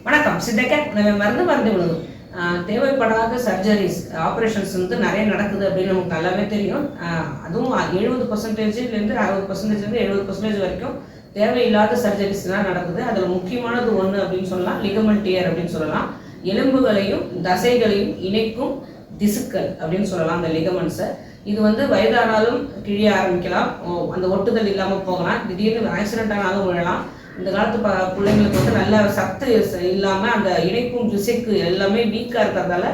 வணக்கம். சித்தக்கேட் மருந்து உணவு தேவைப்படாத சர்ஜரிஸ் ஆப்ரேஷன்ஸ் வந்து நிறைய நடக்குது அப்படின்னு நமக்கு நல்லாவே தெரியும். அதுவும் 70%லேருந்து 60%லேருந்து 70% வரைக்கும் தேவையில்லாத சர்ஜரிஸ்லாம் நடக்குது. அதில் முக்கியமானது ஒன்று அப்படின்னு சொல்லலாம், லிகமெண்ட் டியர் அப்படின்னு சொல்லலாம். எலும்புகளையும் தசைகளையும் இணைக்கும் திசுக்கள் அப்படின்னு சொல்லலாம் அந்த லிகமெண்ட்ஸை. இது வந்து வயதானாலும் கிழிய ஆரம்பிக்கலாம், அந்த ஒட்டுதல் இல்லாமல் போகலாம், திடீர்னு ஆக்சிடென்ட் ஆனாலும் விழலாம். இந்த காலத்து பிள்ளைங்களுக்கு வந்து நல்ல சத்து இல்லாமல் அந்த இணைக்கும் திசைக்கு எல்லாமே வீக்காக இருக்கிறதால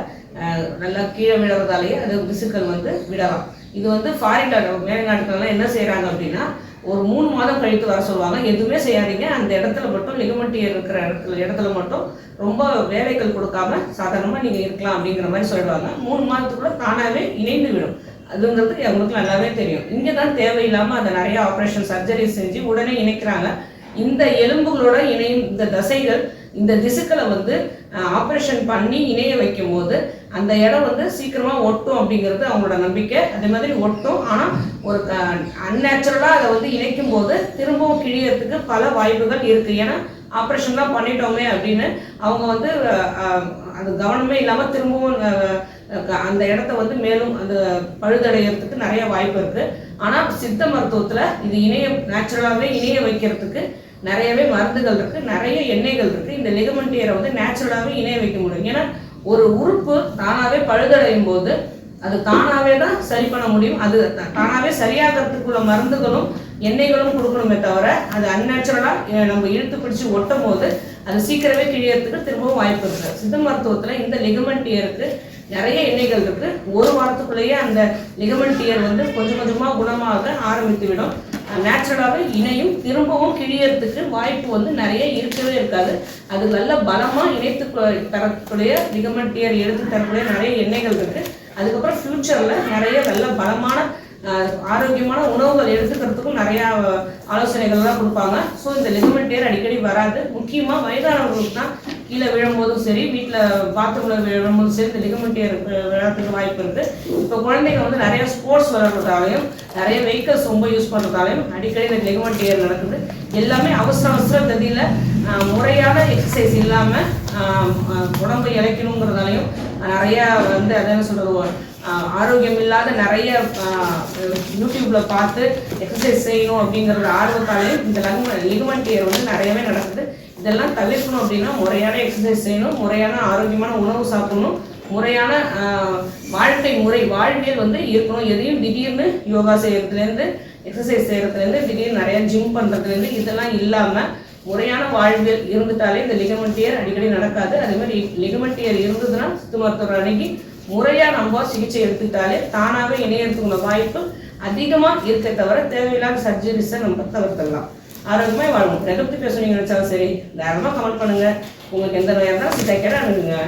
நல்லா கீழே விழுறதாலேயே அது திசுக்கள் வந்து விடலாம். இது வந்து ஃபாரின்ல மேலை நாட்டுக்கெல்லாம் என்ன செய்கிறாங்க அப்படின்னா, ஒரு 3 மாதம் கழித்து வர சொல்லுவாங்க. எதுவுமே செய்யாதீங்க, அந்த இடத்துல மட்டும் லிகமெண்ட் இருக்கிற இடத்துல மட்டும் ரொம்ப வேலைகள் கொடுக்காம சாதாரணமாக நீங்கள் இருக்கலாம் அப்படிங்கிற மாதிரி சொல்லிடுவாங்க. 3 மாதத்துக்குள்ள தானாகவே இணைந்து விடும். அதுங்கிறது அவங்களுக்கு நல்லாவே தெரியும். இங்கே தான் தேவையில்லாமல் அதை நிறைய ஆப்ரேஷன் சர்ஜரி செஞ்சு உடனே இணைக்கிறாங்க. இந்த எலும்புகளோட இணையும் இந்த தசைகள் இந்த திசுக்களை வந்து ஆப்ரேஷன் பண்ணி இணைய வைக்கும் போது அந்த இடம் வந்து சீக்கிரமாக ஒட்டும் அப்படிங்கிறது அவங்களோட நம்பிக்கை. அதே மாதிரி ஒட்டும், ஆனால் ஒரு அன்நேச்சுரலாக அதை வந்து இணைக்கும் போது திரும்பவும் கிழியறதுக்கு பல வாய்ப்புகள் இருக்குது. ஏன்னா ஆப்ரேஷன் தான் பண்ணிட்டோமே அப்படின்னு அவங்க வந்து அது கவனமே இல்லாமல் திரும்பவும் அந்த இடத்த வந்து மேலும் அந்த பழுதடைகிறதுக்கு நிறைய வாய்ப்பு இருக்குது. ஆனால் சித்த மருத்துவத்தில் இது நேச்சுரலாகவே இணைய வைக்கிறதுக்கு நிறையவே மருந்துகள் இருக்குது, நிறைய எண்ணெய்கள் இருக்குது. இந்த லிகமெண்ட் டியரை வந்து நேச்சுரலாகவே இணைய வைக்க முடியும். ஏன்னா ஒரு உறுப்பு தானாகவே பழுதடையும் போது அது தானாகவே தான் சரி பண்ண முடியும். அது தானாகவே சரியாகிறதுக்குள்ள மருந்துகளும் எண்ணெய்களும் கொடுக்கணுமே தவிர அது அன்நேச்சுரலாக நம்ம இழுத்து பிடிச்சி ஒட்டும் போது அது சீக்கிரமே கிழியறதுக்கு திரும்பவும் வாய்ப்பு இருக்குது. சித்த மருத்துவத்தில் இந்த லிகமெண்ட் டியருக்கு நிறைய எண்ணெய்கள் இருக்குது. ஒரு வாரத்துக்குள்ளேயே அந்த லிகமெண்ட் டியர் வந்து கொஞ்சம் கொஞ்சமாக குணமாக ஆரம்பித்து விடும். நேச்சுரலாகவே இணையும், திரும்பவும் கிழியறதுக்கு வாய்ப்பு வந்து நிறைய இருக்கவே இருக்காது. அது நல்ல பலமாக இணைத்து தரக்கூடிய லிகமெண்ட் டியர் எடுத்து தரக்கூடிய நிறைய எண்ணெய்கள் இருக்குது. அதுக்கப்புறம் ஃப்யூச்சரில் நிறைய நல்ல பலமான ஆரோக்கியமான உணவுகள் எடுத்துக்கிறதுக்கும் நிறையா ஆலோசனைகள்லாம் கொடுப்பாங்க. ஸோ இந்த லிகமெண்ட் டியர் அடிக்கடி வராது. முக்கியமாக வயதானவங்களுக்கு தான் கீழே விழும்போதும் சரி, வீட்டில் பாத்ரூமில் விழும்போதும் சரி இந்த லிகமெண்ட் டியர் விழறதுக்கு வாய்ப்பு இருக்குது. இப்போ குழந்தைங்க வந்து நிறைய ஸ்போர்ட்ஸ் விளையாடுறதாலையும் நிறைய வெஹிக்கல்ஸ் ரொம்ப யூஸ் பண்ணுறதாலையும் அடிக்கடி இந்த லிகமெண்ட் டியர் நடக்குது. எல்லாமே அவசர கதியில் முறையான எக்ஸசைஸ் இல்லாமல் உடம்பை இழைக்கணுங்கிறதாலையும் நிறையா வந்து அதான் சொல்கிறது, ஆரோக்கியம் இல்லாத நிறைய யூடியூப்ல பார்த்து எக்ஸசைஸ் செய்யணும் அப்படிங்கிற ஆர்வத்தாலையும் இந்த லிகமெண்ட் டியர் வந்து நிறையவே நடக்குது. இதெல்லாம் தவிர்க்கணும் அப்படின்னா முறையான எக்ஸசைஸ் செய்யணும், முறையான ஆரோக்கியமான உணவு சாப்பிடணும், முறையான வாழ்வியல் வந்து இருக்கணும். எதையும் திடீர்னு யோகா செய்யறதுலேருந்து எக்ஸசைஸ் செய்யறதுலேருந்து திடீர்னு நிறைய ஜிம் பண்ணுறதுலேருந்து இதெல்லாம் இல்லாமல் முறையான வாழ்வியல் இருந்துட்டாலே இந்த லிகமெண்ட் டியர் அடிக்கடி நடக்காது. அதே மாதிரி லிகமெண்ட் டியர் இருந்ததுன்னா சித்த மருத்துவர் அணுகி முறையாக நம்ம சிகிச்சை எடுத்துக்கிட்டாலே தானாகவே இணையறதுக்குள்ள வாய்ப்பு அதிகமாக இருக்க தவிர தேவையில்லாத சர்ஜரிஸை நம்ம தவிர்த்துடலாம். ஆரோக்கியமாக வாழணும். எதை பற்றி பேசணும்னு நினைச்சாலும் சரி, தாராளமாக கமெண்ட் பண்ணுங்கள். உங்களுக்கு எந்த நோயாக இருந்தாலும் சித்த கேட்டால் அணுகுங்க.